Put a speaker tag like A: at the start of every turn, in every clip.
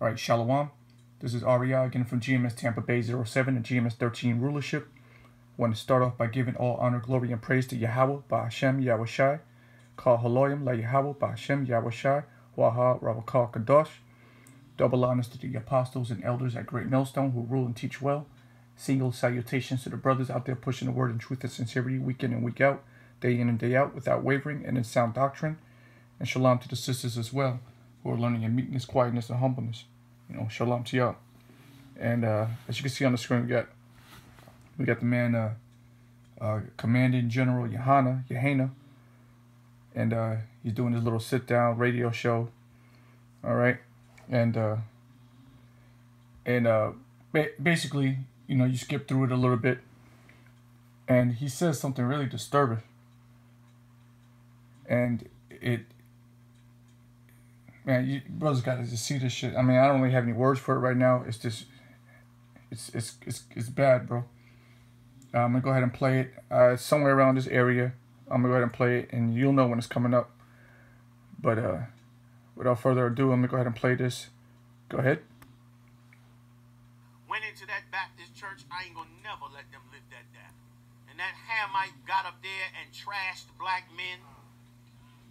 A: All right, Shalom. This is Aria again from GMS Tampa Bay 07 and GMS 13 rulership. I want to start off by giving all honor, glory, and praise to Yahweh, Ba'Hashem, Yahawashi. Kal Haloyim, La Yahweh, Ba'Hashem, Yahawashi, Waha, Rabakal Kadosh. Double honors to the apostles and elders at Great Millstone who rule and teach well. Single salutations to the brothers out there pushing the word in truth and sincerity week in and week out, day in and day out, without wavering and in sound doctrine. And shalom to the sisters as well, who are learning in meekness, quietness, and humbleness. Shalom to y'all. And as you can see on the screen, we got the man, Commanding General Yahanna, and he's doing his little sit-down radio show. All right, and basically, you skip through it a little bit, and he says something really disturbing, and man, you brothers got to just see this shit. I mean, I don't really have any words for it right now. It's just, it's bad, bro. I'm gonna go ahead and play it. It's somewhere around this area. I'm gonna go ahead and play it, and you'll know when it's coming up. But without further ado, I'm gonna go ahead and play this. Go ahead.
B: Went into that Baptist church. I ain't gonna never let them live that down. And that Hamite got up there and trashed black men.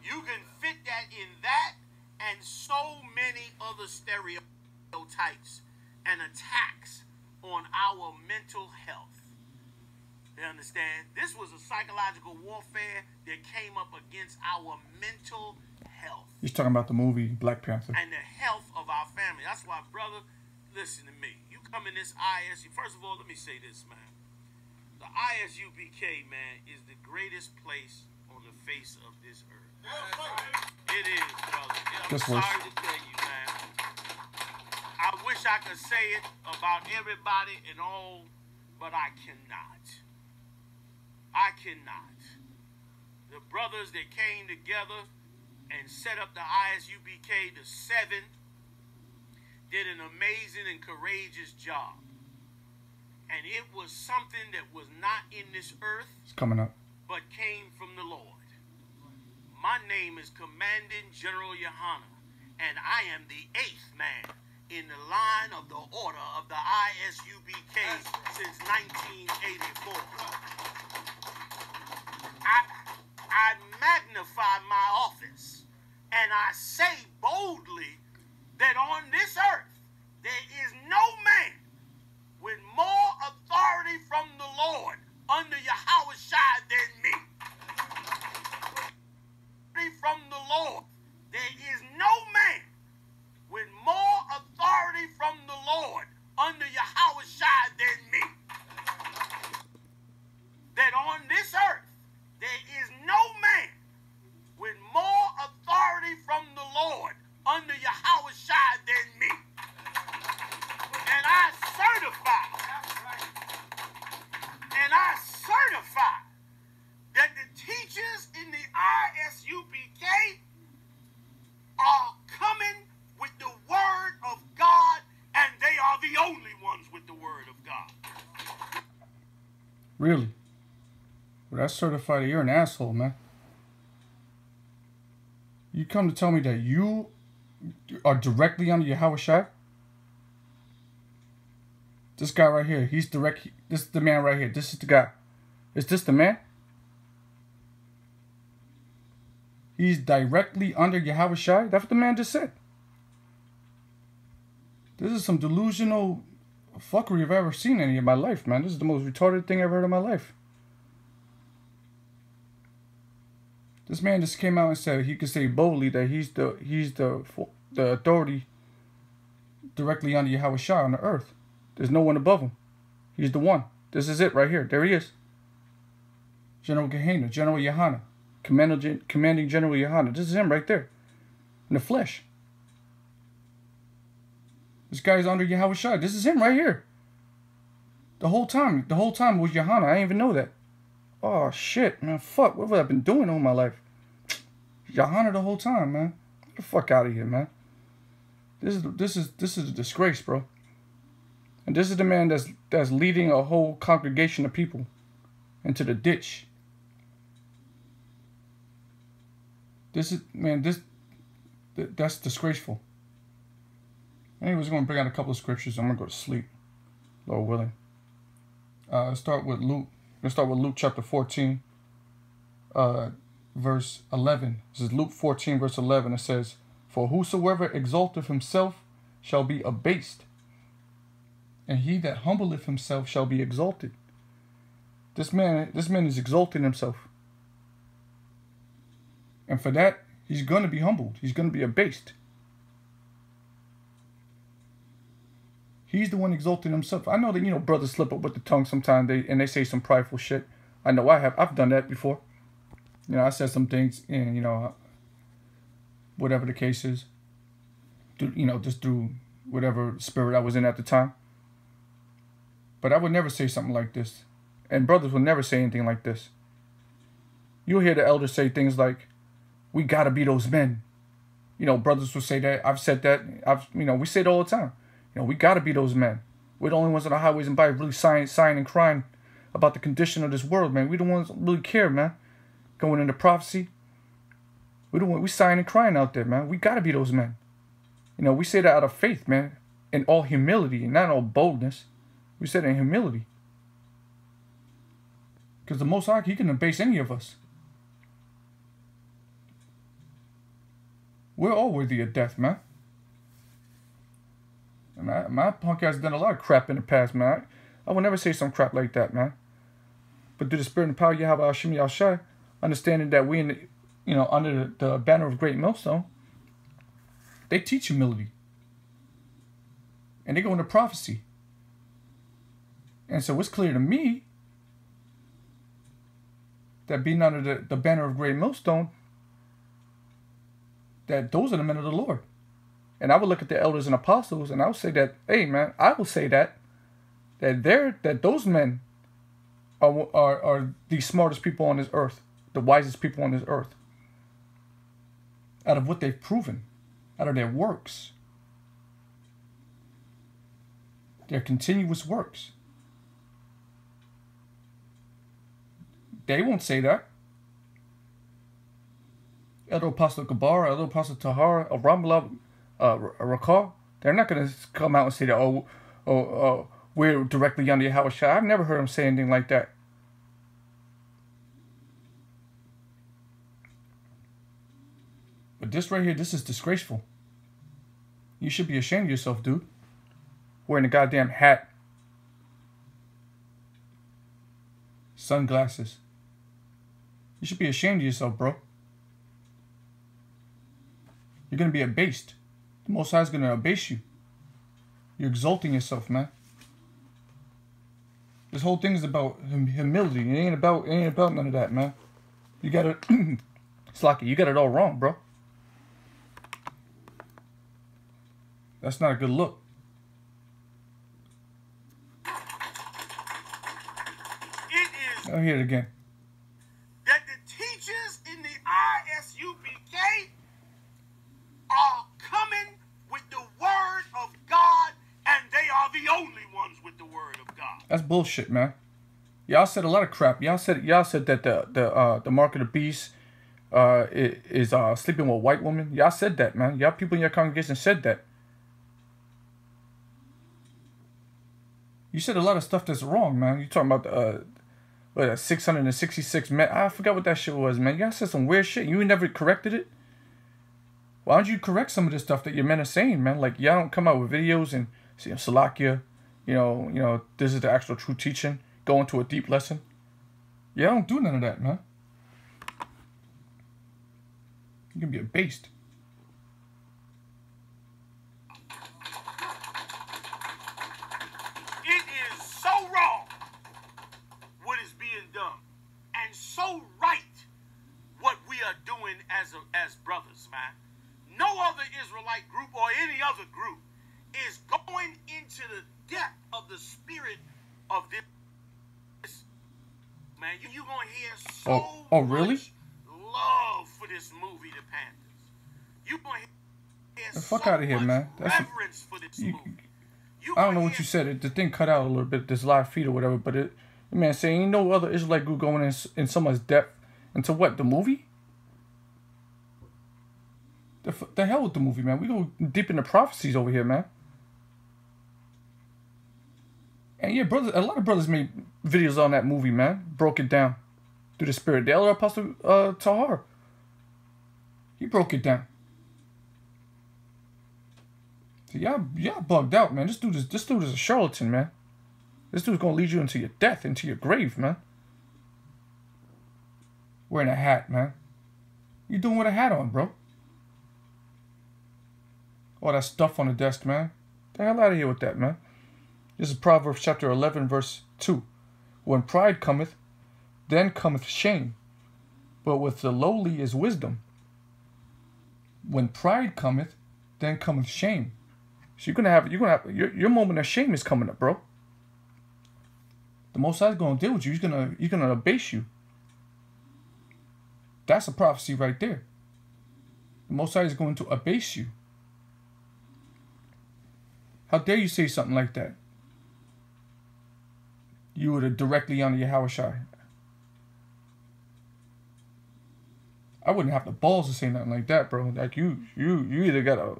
B: You can fit that in that and so many other stereotypes and attacks on our mental health. You understand? This was a psychological warfare that came up against our mental health.
A: He's talking about the movie Black Panther.
B: And the health of our family. That's why, brother, listen to me. You come in this ISU. First of all, let me say this, man. The ISUPK, man, is the greatest place on the face of this earth. It is, brother. I'm sorry to tell you, man. I wish I could say it about everybody and all, but I cannot. I cannot. The brothers that came together and set up the ISUPK, the 7, did an amazing and courageous job. And it was something that was not in this earth.
A: It's coming up.
B: But came from the Lord. My name is Commanding General Yahanna, and I am the 8th man in the line of the order of the ISUPK since 1984. I magnify my office, and I say boldly that on this earth there is no man with more authority from the Lord under Yahawashi than me. From the Lord, there is no man with more authority from the Lord under Yahawashi than me. That on this earth, there is no man with more authority from the Lord under Yahawashi than me. And I certify that the teachers in the ISUPK are coming with the word of God, and they are the only ones with the word of God.
A: Really? Well, that's certified. You're an asshole, man. You come to tell me that you are directly under Yahawashi? This guy right here, he's direct. This is the man right here. This is the guy. Is this the man? He's directly under Yahawashi? That's what the man just said. This is some delusional fuckery I've ever seen in any of my life, man. This is the most retarded thing I've heard in my life. This man just came out and said he could say boldly that he's the authority directly under Yahawashi on the earth. There's no one above him. He's the one. This is it right here. There he is. General Gehenna, General Yahanna. Commanding General Yahanna. This is him right there. In the flesh. This guy's under Yahawashi. This is him right here. The whole time it was Yahanna. I didn't even know that. Oh shit, man. Fuck. What have I been doing all my life? Yahanna the whole time, man. Get the fuck out of here, man. This is a disgrace, bro. And this is the man that's leading a whole congregation of people into the ditch. That's disgraceful. Anyways, we're going to bring out a couple of scriptures. I'm going to go to sleep, Lord willing. Let's start with Luke. Let's start with Luke chapter 14, verse 11. This is Luke 14, verse 11. It says, "For whosoever exalteth himself shall be abased, and he that humbleth himself shall be exalted." This man is exalting himself. And for that, he's going to be humbled. He's going to be abased. He's the one exalting himself. I know that, brothers slip up with the tongue sometimes and they say some prideful shit. I know I have. I've done that before. I said some things and, whatever the case is, just through whatever spirit I was in at the time. But I would never say something like this. And brothers will never say anything like this. You'll hear the elders say things like, "We gotta be those men." Brothers will say that. I've said that. We say it all the time. We gotta be those men. We're the only ones on the highways and byways really sighing and crying about the condition of this world, man. We the ones that really care, man. Going into prophecy. We sighing and crying out there, man. We gotta be those men. We say that out of faith, man. In all humility and not in all boldness. We say that in humility. Because the Most High, He can abase any of us. We're all worthy of death, man. And my punk ass done a lot of crap in the past, man. I would never say some crap like that, man. But through the spirit and power of Yahawashi, understanding that we under the banner of Great Millstone, they teach humility. And they go into prophecy. And so it's clear to me that being under the banner of Great Millstone, that those are the men of the Lord. And I would look at the elders and apostles and I would say that, hey man, I will say that those men are the smartest people on this earth, the wisest people on this earth. Out of what they've proven, out of their works, their continuous works. They won't say that. Elder Apostle Gabar, Elder Apostle Tahara, Ramala, Rakar, they're not going to come out and say that, we're directly under Yahawashi. I've never heard them say anything like that. But this right here, this is disgraceful. You should be ashamed of yourself, dude. Wearing a goddamn hat. Sunglasses. You should be ashamed of yourself, bro. You're going to be abased. The Most High is going to abase you. You're exalting yourself, man. This whole thing is about humility. It ain't about none of that, man. You got it. Slocky, you got it all wrong, bro. That's not a good look. I'll hear it again.
B: That the teachers in the ISUPK are coming with the word of God, and they are the only ones with the word of God.
A: That's bullshit, man. Y'all said a lot of crap. Y'all said that the mark of the beast is sleeping with white women. Y'all said that, man. Y'all people in your congregation said that. You said a lot of stuff that's wrong, man. You talking about 666 men. I forgot what that shit was, man. Y'all said some weird shit. You never corrected it. Why don't you correct some of this stuff that your men are saying, man? Like, y'all don't come out with videos and see Salakia, this is the actual true teaching, go into a deep lesson. Y'all don't do none of that, man. You can be a beast.
B: It is so wrong what is being done, and so right what we are doing as brothers, man. No other Israelite group or any other group is going into the depth of the spirit of this. Man, you're going to hear so
A: really?
B: much love for this movie, The Panthers. You're going to hear
A: the fuck out of here, man. That's
B: reverence for this movie.
A: I don't know what you said. The thing cut out a little bit, this live feed or whatever, but man, saying ain't no other Israelite group going in so much depth into what, the movie? The hell with the movie, man. We go deep into prophecies over here, man. And yeah, brothers, a lot of brothers made videos on that movie, man. Broke it down through the spirit. The elder apostle Tahar, he broke it down. So y'all bugged out, man. This dude is a charlatan, man. This dude's gonna lead you into your death, into your grave, man. Wearing a hat, man. You doing with a hat on, bro? All that stuff on the desk, man. Get the hell out of here with that, man. This is Proverbs chapter 11, verse 2. When pride cometh, then cometh shame, but with the lowly is wisdom. When pride cometh, then cometh shame. So you're gonna have your moment of shame is coming up, bro. The Most High is gonna deal with you. He's gonna abase you. That's a prophecy right there. The Most High is going to abase you. How dare you say something like that? You would have directly on the Yahawashi. I wouldn't have the balls to say nothing like that, bro. Like you either got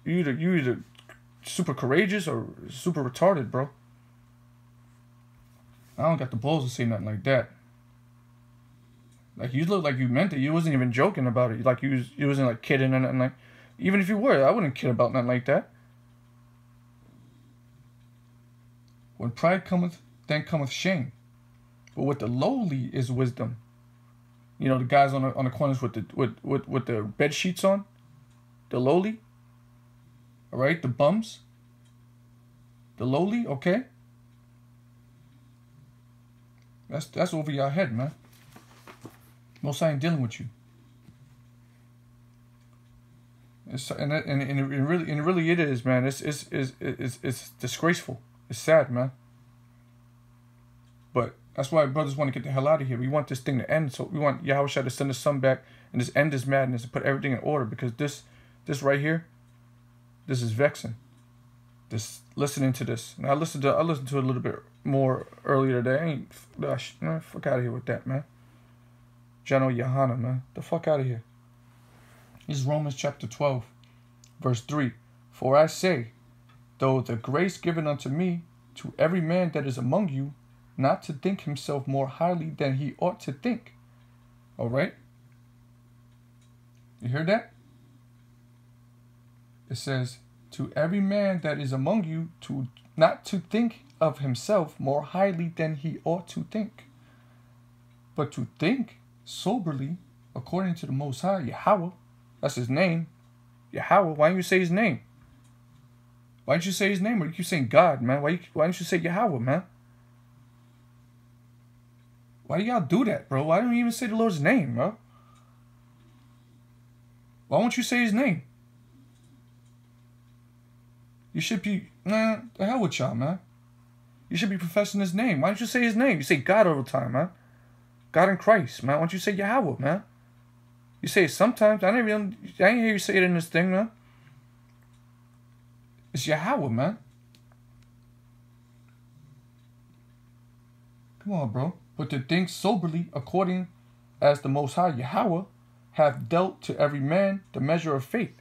A: you either super courageous or super retarded, bro. I don't got the balls to say nothing like that. Like you look like you meant it. You wasn't even joking about it. Like you wasn't like kidding or nothing. Like even if you were, I wouldn't kid about nothing like that. When pride cometh, then cometh shame. But with the lowly is wisdom. You know the guys on the corners with the bed sheets on, the lowly. All right, the bums. The lowly, okay. That's over your head, man. Most I ain't dealing with you. It really is, man. It's disgraceful. It's sad, man. But that's why brothers want to get the hell out of here. We want this thing to end. So we want Yahawashi to send his son back and just end this madness and put everything in order. Because this right here, this is vexing. This listening to this. And I listened to it a little bit more earlier today. Man, fuck out of here with that, man. General Yahanna, man. The fuck out of here. This is Romans chapter 12, verse 3. For I say, though the grace given unto me, to every man that is among you, not to think himself more highly than he ought to think. All right? You hear that? It says, to every man that is among you, to not to think of himself more highly than he ought to think, but to think soberly according to the Most High, Yahweh. That's his name. Yahweh. Why don't you say his name? Why don't you say his name? Or you keep saying God, man? Why don't you say Yahweh, man? Why do y'all do that, bro? Why don't you even say the Lord's name, bro? Why won't you say his name? You should be, man, the hell with y'all, man. You should be professing his name. Why don't you say his name? You say God all the time, man. God in Christ, man. Why don't you say Yahweh, man? You say it sometimes. I ain't hear you say it in this thing, man. It's Yahweh, man. Come on, bro. But to think soberly according as the Most High, Yahweh, hath dealt to every man the measure of faith.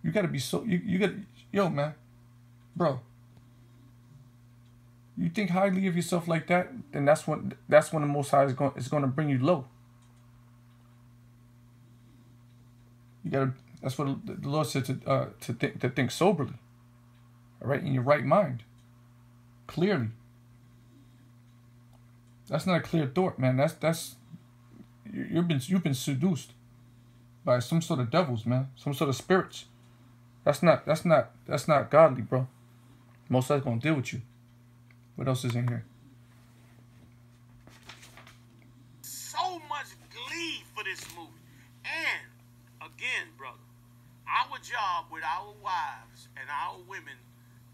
A: You gotta be so, you gotta, yo, man. Bro. You think highly of yourself like that, then that's when the Most High is going to bring you low. You gotta. That's what the Lord said to think soberly. All right, in your right mind, clearly. That's not a clear thought, man. You've been seduced by some sort of devils, man. Some sort of spirits. That's not godly, bro. Most High's gonna deal with you. What else is in here?
B: So much glee for this movie. And, again, brother, our job with our wives and our women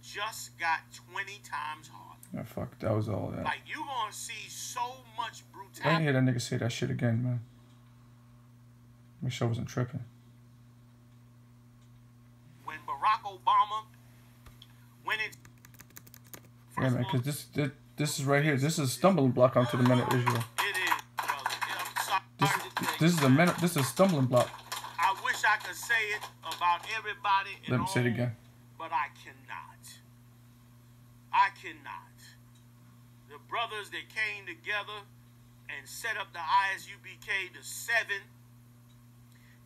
B: just got 20 times harder.
A: Yeah, fuck, that was all that.
B: Like, you gonna see so much brutality.
A: I didn't hear that nigga say that shit again, man. Make sure I wasn't tripping.
B: When Barack Obama went in...
A: Yeah, man, because this is right here. This is a stumbling block onto the men of Israel.
B: It is, brother. I'm sorry
A: This is a stumbling block.
B: I wish I could say it about everybody and
A: Let me say it again.
B: but I cannot. I cannot. The brothers that came together and set up the ISUPK, the 7,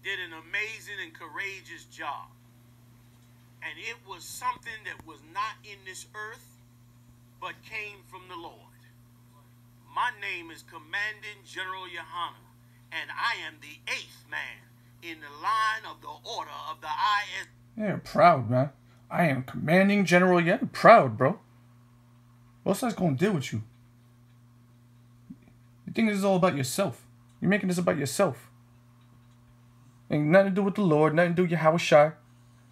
B: did an amazing and courageous job. And it was something that was not in this earth, but came from the Lord. My name is Commanding General Yahanna, and I am the 8th man in the line of the order of the IS.
A: Yeah, proud, man. I am Commanding General Yahanna. Proud, bro. What's that going to deal with you? You think this is all about yourself. You're making this about yourself. Ain't nothing to do with the Lord, nothing to do with Yahawashi.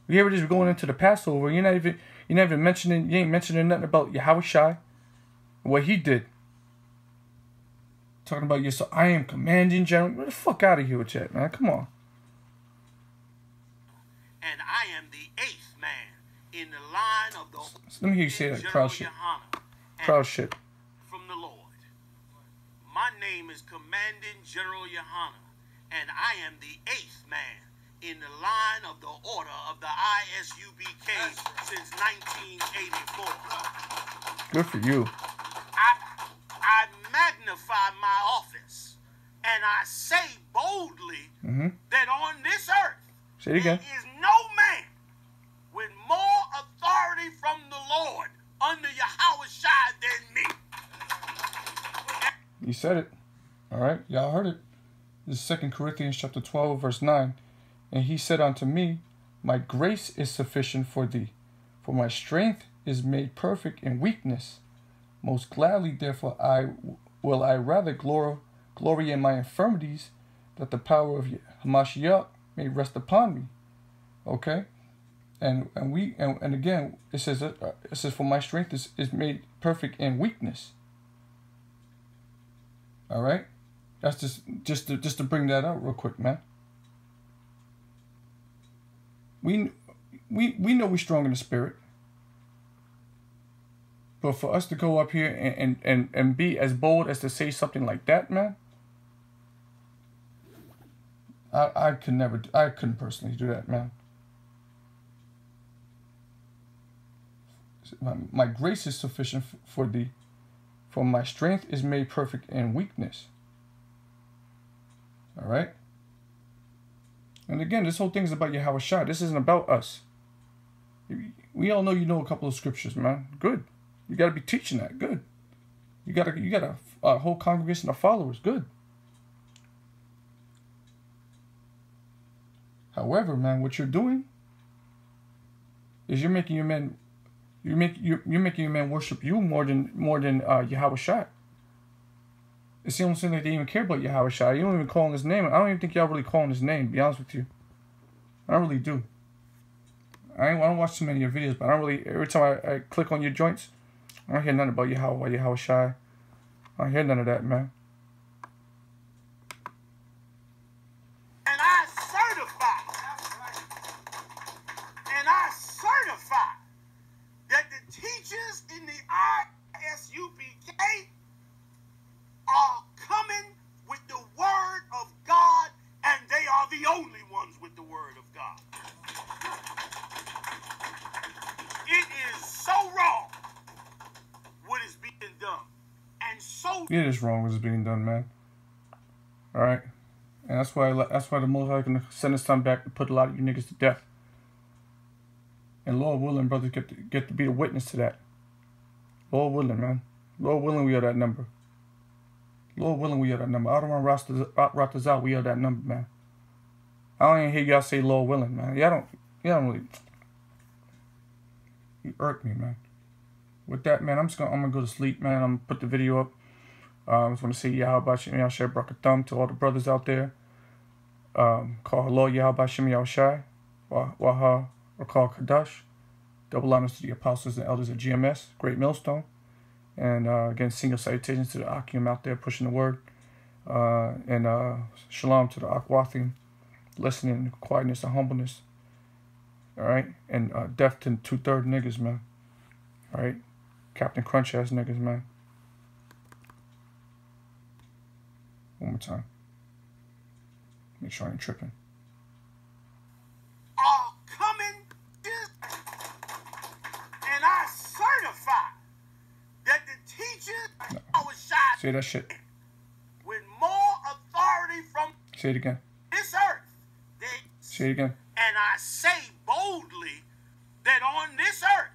A: We hear it is going into the Passover. You're not even mentioning, you ain't mentioning nothing about Yahawashi, what he did. Talking about yourself. I am Commanding General. Get the fuck out of here with that, man. Come on.
B: And I am the 8th man in the line of the.
A: Let me hear you say that. Proud shit. Proud shit.
B: From the Lord. My name is Commanding General Yahanna, and I am the 8th man in the line of the order of the ISUPK since 1984.
A: Good for you.
B: I magnify my office, and I say boldly that on this earth,
A: say it again,
B: there is no man with more authority from the Lord under Yahawashi than me.
A: You said it. All right, y'all heard it. This is 2 Corinthians chapter 12, verse 9. And he said unto me, my grace is sufficient for thee, for my strength is made perfect in weakness. Most gladly, therefore, I rather glory in my infirmities, that the power of Hamashiach may rest upon me. Okay, and again, it says for my strength is made perfect in weakness. All right, that's just to bring that out real quick, man. We know we're strong in the spirit. But for us to go up here and be as bold as to say something like that, man, I couldn't personally do that, man. My grace is sufficient for thee, for my strength is made perfect in weakness. All right? And again, this whole thing is about Yahawashi. This isn't about us. We all know you know a couple of scriptures, man. Good. You got to be teaching that. Good. You got a whole congregation of followers. Good. However, man, what you're doing is you're making your men worship you more than Yahawashi. It seems like they even care about Yahawashi. You don't even call him his name. I don't even think y'all really calling his name, to be honest with you. I don't really do. I don't watch too many of your videos, but I don't really. Every time I click on your joints, I don't hear nothing about Yahawashi. I don't hear none of that, man.
B: And I certify that the teachers in the ISUPK are coming with the word of God, and they are the only ones with the word of God. It is so wrong what is being done, and so
A: it is wrong what is being done, man. All right, and that's why the Most High can send his son back to put a lot of you niggas to death. And Lord willing, brothers, get to be the witness to that. Lord willing, man. Lord willing, we are that number. Lord willing, we are that number. I don't want to rock this out. We are that number, man. I don't even hear y'all say Lord willing, man. Y'all don't really. You irk me, man. With that, man, I'm gonna go to sleep, man. I'm gonna put the video up. I just want to say Yahawashi Yahshua Brakathum to all the brothers out there. Call hello Yahawashi Yahushai, Waha, or call Kadash. Double honors to the apostles and elders at GMS, Great Millstone. And again, single salutations to the Akim out there pushing the word. And shalom to the Akwathim, listening, quietness, and humbleness. All right? And death to 2/3 niggas, man. All right? Captain Crunch ass niggas, man. One more time. Make sure I ain't tripping. Say that shit.
B: With more authority from
A: Say it again.
B: this earth.
A: Say it again.
B: And I say boldly that on this earth